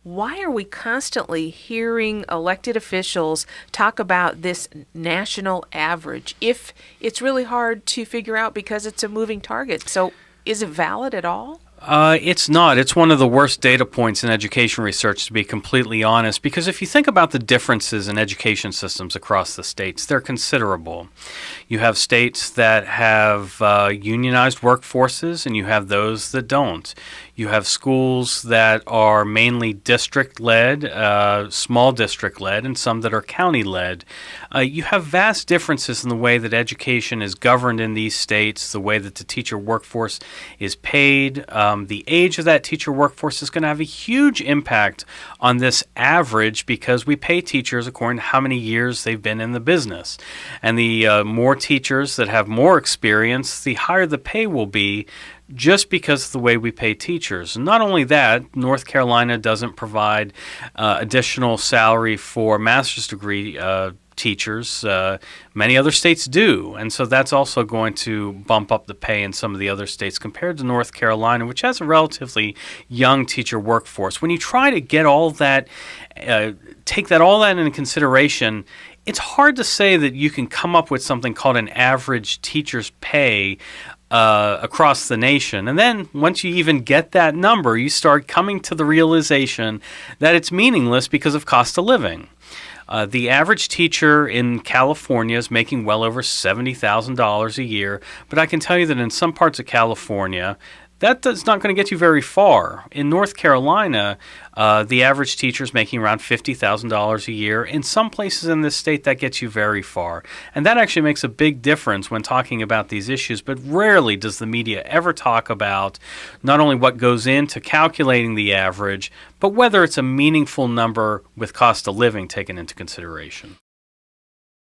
why are we constantly hearing elected officials talk about this national average if it's really hard to figure out because it's a moving target? So is it valid at all? It's not. It's one of the worst data points in education research, to be completely honest, because if you think about the differences in education systems across the states, they're considerable. You have states that have unionized workforces, and you have those that don't. You have schools that are mainly district-led, small district-led, and some that are county-led. You have vast differences in the way that education is governed in these states, the way that the teacher workforce is paid. The age of that teacher workforce is going to have a huge impact on this average because we pay teachers according to how many years they've been in the business. And the more teachers that have more experience, the higher the pay will be, just because of the way we pay teachers. And not only that, North Carolina doesn't provide additional salary for master's degree teachers. Many other states do. And so that's also going to bump up the pay in some of the other states compared to North Carolina, which has a relatively young teacher workforce. When you try to get all that, take all that into consideration, it's hard to say that you can come up with something called an average teacher's pay across the nation. And then once you even get that number, you start coming to the realization that it's meaningless because of cost of living. The average teacher in California is making well over $70,000 a year, but I can tell you that in some parts of California, that's not going to get you very far. In North Carolina, the average teacher is making around $50,000 a year. In some places in this state, that gets you very far. And that actually makes a big difference when talking about these issues, but rarely does the media ever talk about not only what goes into calculating the average, but whether it's a meaningful number with cost of living taken into consideration.